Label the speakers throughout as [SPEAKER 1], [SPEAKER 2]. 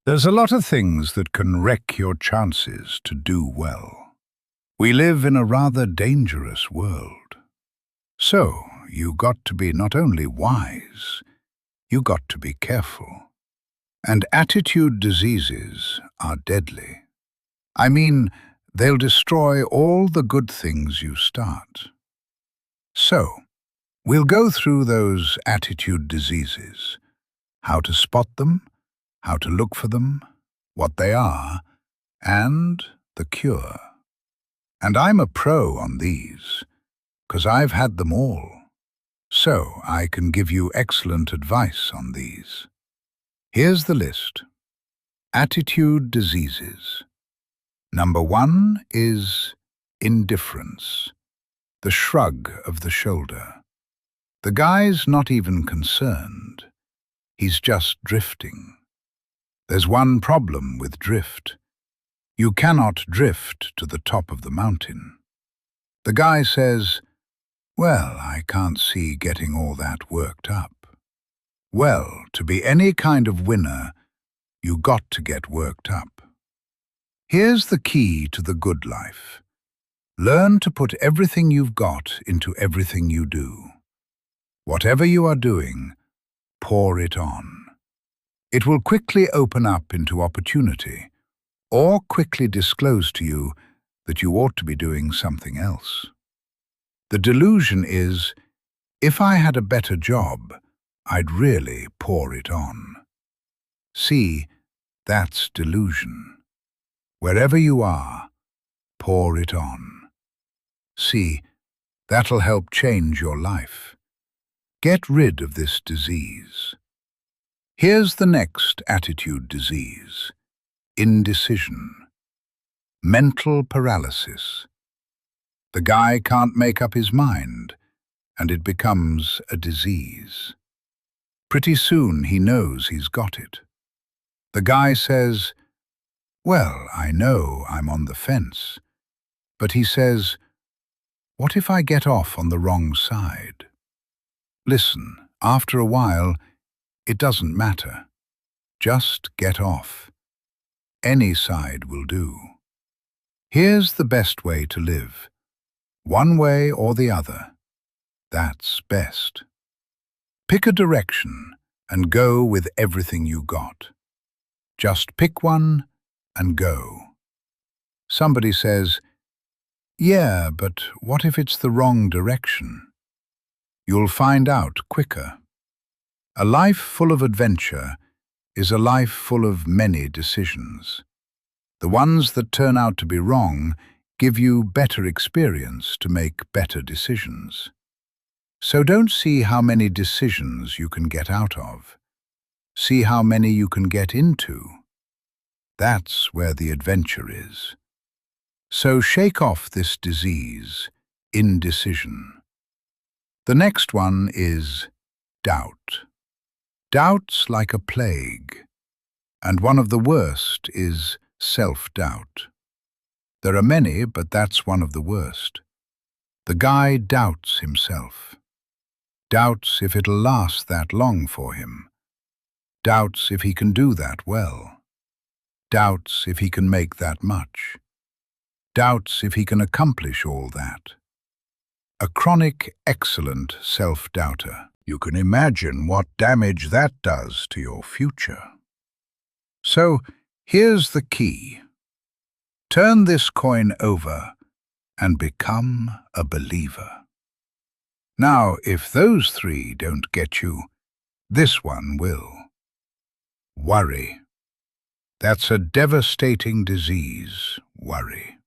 [SPEAKER 1] There's a lot of things that can wreck your chances to do well. We live in a rather dangerous world. So, you got to be not only wise, you got to be careful. And attitude diseases are deadly. I mean, they'll destroy all the good things you start. So, we'll go through those attitude diseases, how to spot them, how to look for them, what they are, and the cure. And I'm a pro on these, 'cause I've had them all. So I can give you excellent advice on these. Here's the list. Attitude diseases. Number 1 is indifference, the shrug of the shoulder. The guy's not even concerned. He's just drifting. There's one problem with drift. You cannot drift to the top of the mountain. The guy says, "Well, I can't see getting all that worked up." Well, to be any kind of winner, you got to get worked up. Here's the key to the good life. Learn to put everything you've got into everything you do. Whatever you are doing, pour it on. It will quickly open up into opportunity, or quickly disclose to you that you ought to be doing something else. The delusion is, if I had a better job, I'd really pour it on. See, that's delusion. Wherever you are, pour it on. See, that'll help change your life. Get rid of this disease. Here's the next attitude disease. Indecision. Mental paralysis. The guy can't make up his mind, and it becomes a disease. Pretty soon he knows he's got it. The guy says, "Well, I know I'm on the fence," but he says, "What if I get off on the wrong side?" Listen, after a while, it doesn't matter. Just get off. Any side will do. Here's the best way to live. One way or the other. That's best. Pick a direction and go with everything you got. Just pick one and go. Somebody says, "Yeah, but what if it's the wrong direction?" You'll find out quicker. A life full of adventure is a life full of many decisions. The ones that turn out to be wrong give you better experience to make better decisions. So don't see how many decisions you can get out of. See how many you can get into. That's where the adventure is. So shake off this disease, indecision. The next one is doubt. Doubt's like a plague, and one of the worst is self-doubt. There are many, but that's one of the worst. The guy doubts himself. Doubts if it'll last that long for him. Doubts if he can do that well. Doubts if he can make that much. Doubts if he can accomplish all that. A chronic, excellent self-doubter. You can imagine what damage that does to your future. So, here's the key. Turn this coin over and become a believer. Now, if those 3 don't get you, this one will. Worry. That's a devastating disease, worry.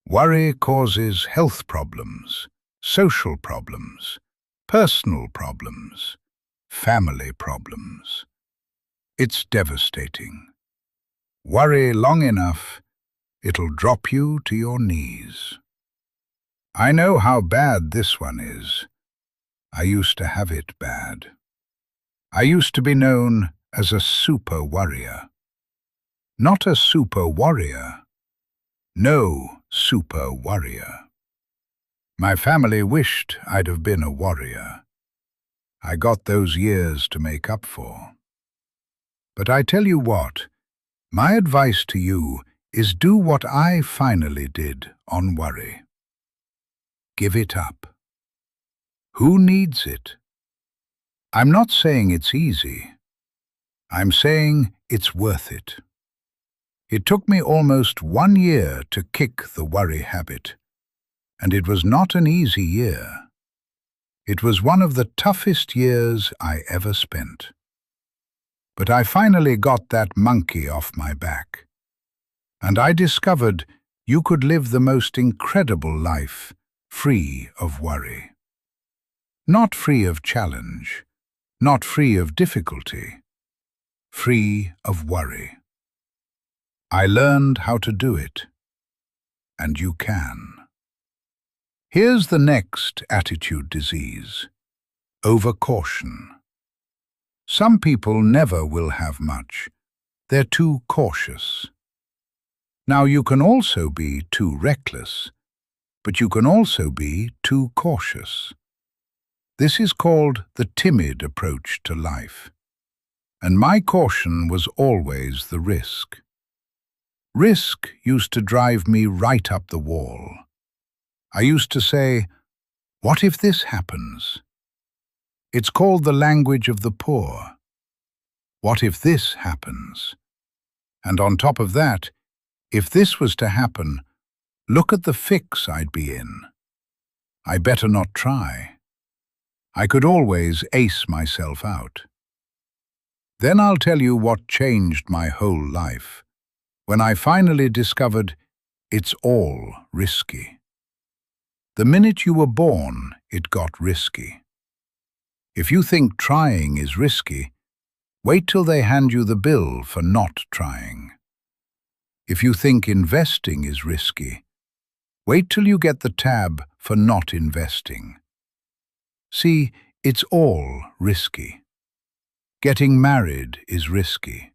[SPEAKER 1] Worry causes health problems, social problems, personal problems, family problems. It's devastating. Worry long enough, it'll drop you to your knees. I know how bad this one is. I used to have it bad. I used to be known as a super worrier. Not a super warrior. No super warrior. My family wished I'd have been a warrior. I got those years to make up for. But I tell you what, My advice to you is do what I finally did on worry. Give it up. Who needs it? I'm not saying it's easy. I'm saying it's worth it. It took me almost 1 year to kick the worry habit, and it was not an easy year. It was one of the toughest years I ever spent. But I finally got that monkey off my back, and I discovered you could live the most incredible life free of worry. Not free of challenge, not free of difficulty, free of worry. I learned how to do it, and you can. Here's the next attitude disease: overcaution. Some people never will have much. They're too cautious. Now, you can also be too reckless, but you can also be too cautious. This is called the timid approach to life. And my caution was always the risk. Risk used to drive me right up the wall. I used to say, what if this happens? It's called the language of the poor. What if this happens? And on top of that, if this was to happen, look at the fix I'd be in. I better not try. I could always ace myself out. Then I'll tell you what changed my whole life, when I finally discovered it's all risky. The minute you were born, it got risky. If you think trying is risky, wait till they hand you the bill for not trying. If you think investing is risky, wait till you get the tab for not investing. See, it's all risky. Getting married is risky.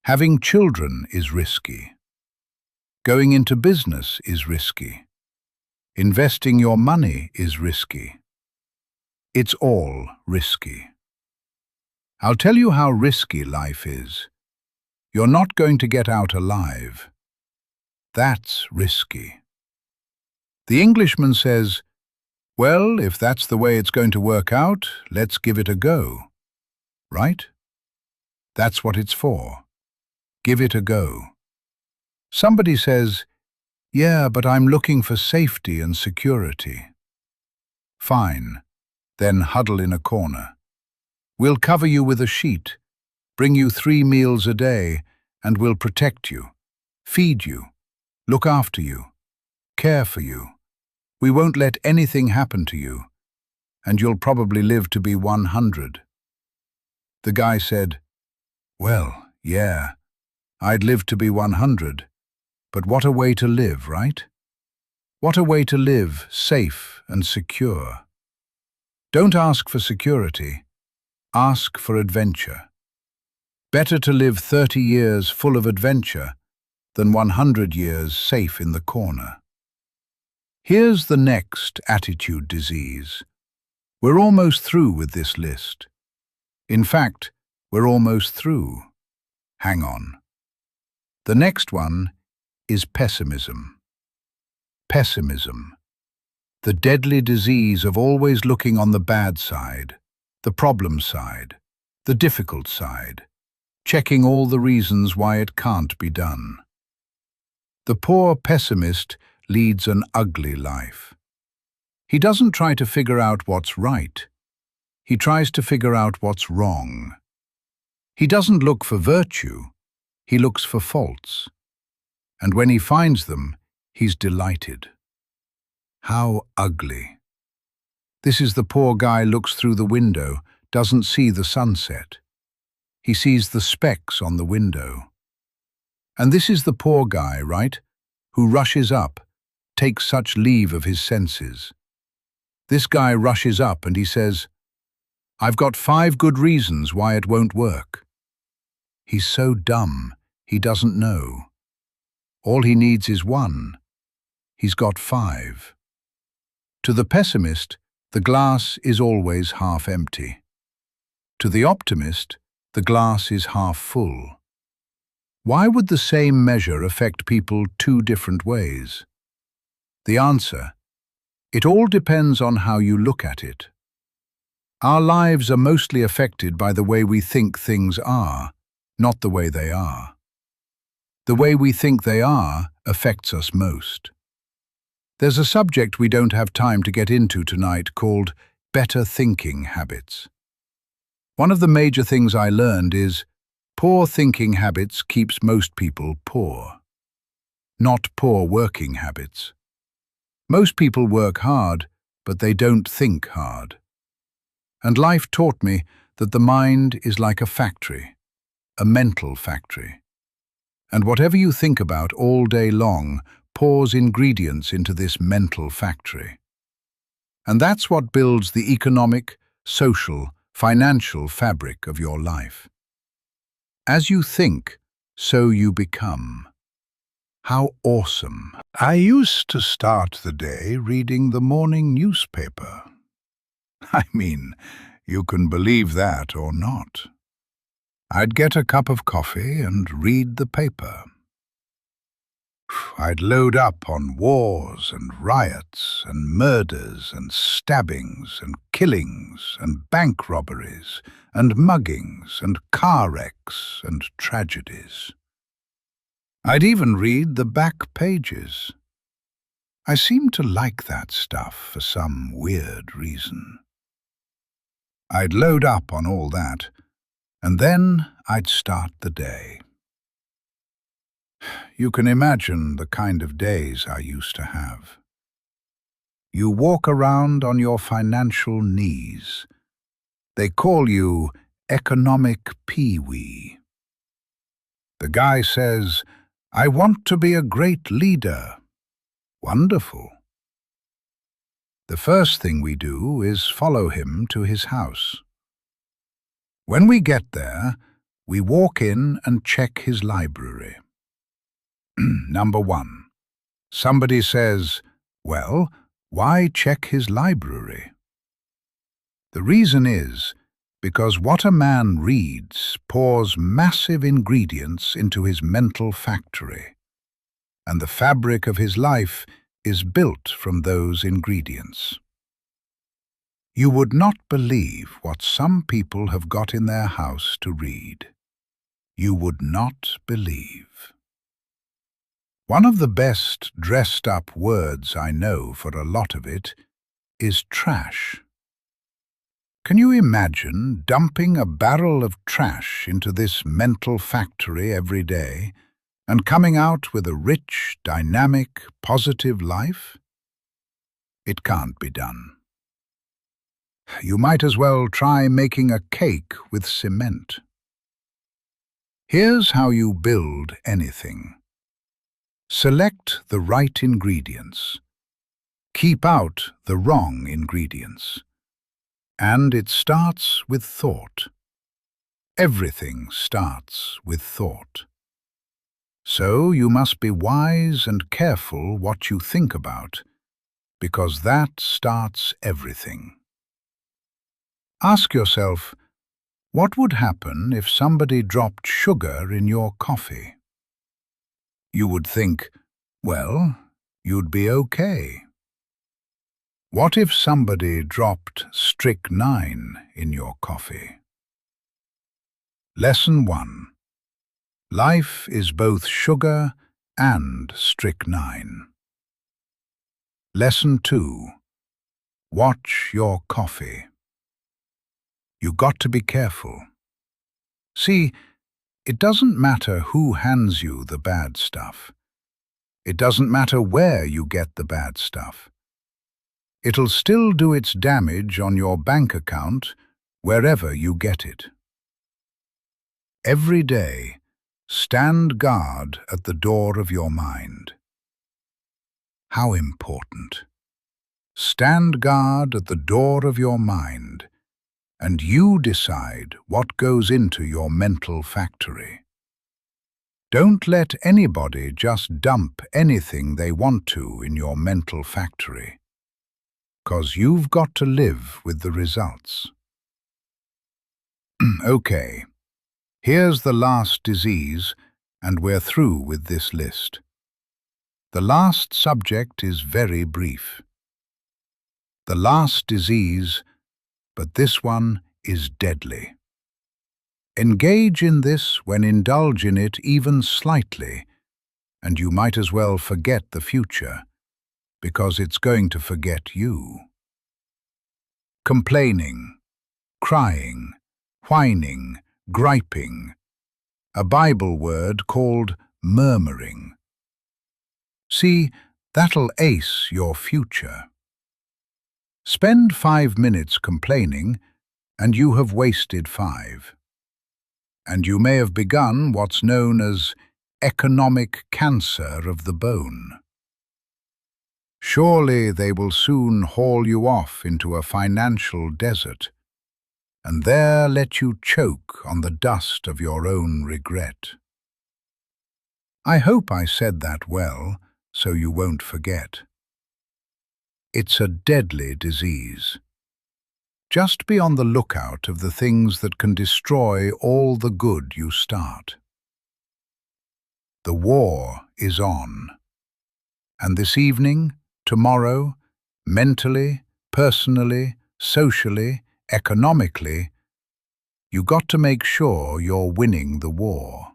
[SPEAKER 1] Having children is risky. Going into business is risky. Investing your money is risky. It's all risky. I'll tell you how risky life is. You're not going to get out alive. That's risky. The Englishman says, well, if that's the way it's going to work out, let's give it a go. Right? That's what it's for. Give it a go. Somebody says, yeah, but I'm looking for safety and security. Fine, then huddle in a corner. We'll cover you with a sheet, bring you 3 meals a day, and we'll protect you, feed you, look after you, care for you. We won't let anything happen to you, and you'll probably live to be 100. The guy said, well, yeah, I'd live to be 100, but what a way to live, right? What a way to live, safe and secure. Don't ask for security, ask for adventure. Better to live 30 years full of adventure than 100 years safe in the corner. Here's the next attitude disease. We're almost through with this list. In fact, we're almost through. Hang on. The next one is pessimism. Pessimism. The deadly disease of always looking on the bad side, the problem side, the difficult side, checking all the reasons why it can't be done. The poor pessimist leads an ugly life. He doesn't try to figure out what's right. He tries to figure out what's wrong. He doesn't look for virtue. He looks for faults. And when he finds them, he's delighted. How ugly. This is the poor guy looks through the window, doesn't see the sunset. He sees the specks on the window. And this is the poor guy, right, who rushes up, takes such leave of his senses. This guy rushes up and he says, I've got 5 good reasons why it won't work. He's so dumb, he doesn't know. All he needs is 1. He's got 5. To the pessimist, the glass is always half empty. To the optimist, the glass is half full. Why would the same measure affect people two different ways? The answer: it all depends on how you look at it. Our lives are mostly affected by the way we think things are, not the way they are. The way we think they are affects us most. There's a subject we don't have time to get into tonight called better thinking habits. One of the major things I learned is poor thinking habits keeps most people poor, not poor working habits. Most people work hard, but they don't think hard. And life taught me that the mind is like a factory, a mental factory. And whatever you think about all day long pours ingredients into this mental factory. And that's what builds the economic, social, financial fabric of your life. As you think, so you become. How awesome. I used to start the day reading the morning newspaper. I mean, you can believe that or not. I'd get a cup of coffee and read the paper. I'd load up on wars and riots and murders and stabbings and killings and bank robberies and muggings and car wrecks and tragedies. I'd even read the back pages. I seemed to like that stuff for some weird reason. I'd load up on all that, and then I'd start the day. You can imagine the kind of days I used to have. You walk around on your financial knees. They call you economic pee-wee. The guy says, "I want to be a great leader." Wonderful. The first thing we do is follow him to his house. When we get there, we walk in and check his library. Number 1. Somebody says, "Well, why check his library?" The reason is because what a man reads pours massive ingredients into his mental factory, and the fabric of his life is built from those ingredients. You would not believe what some people have got in their house to read. You would not believe. One of the best dressed-up words I know for a lot of it is trash. Can you imagine dumping a barrel of trash into this mental factory every day and coming out with a rich, dynamic, positive life? It can't be done. You might as well try making a cake with cement. Here's how you build anything. Select the right ingredients. Keep out the wrong ingredients. And it starts with thought. Everything starts with thought. So you must be wise and careful what you think about, because that starts everything. Ask yourself, what would happen if somebody dropped sugar in your coffee? You would think, well, you'd be okay. What if somebody dropped strychnine in your coffee? Lesson 1. Life is both sugar and strychnine. Lesson 2. Watch your coffee. You got to be careful. See, it doesn't matter who hands you the bad stuff. It doesn't matter where you get the bad stuff. It'll still do its damage on your bank account wherever you get it. Every day, stand guard at the door of your mind. How important. Stand guard at the door of your mind, and you decide what goes into your mental factory. Don't let anybody just dump anything they want to in your mental factory, 'cause you've got to live with the results. Okay, here's the last disease And we're through with this list. The last subject is very brief. The last disease, but this one is deadly. Engage in this when indulge in it even slightly, and you might as well forget the future, because it's going to forget you. Complaining, crying, whining, griping, a Bible word called murmuring. See, that'll ace your future. Spend 5 minutes complaining, and you have wasted 5. And you may have begun what's known as economic cancer of the bone. Surely they will soon haul you off into a financial desert, and there let you choke on the dust of your own regret. I hope I said that well, so you won't forget. It's a deadly disease. Just be on the lookout of the things that can destroy all the good you start. The war is on. And this evening, tomorrow, mentally, personally, socially, economically, you got to make sure you're winning the war.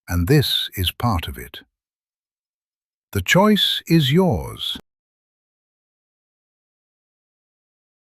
[SPEAKER 1] And this is part of it. The choice is yours.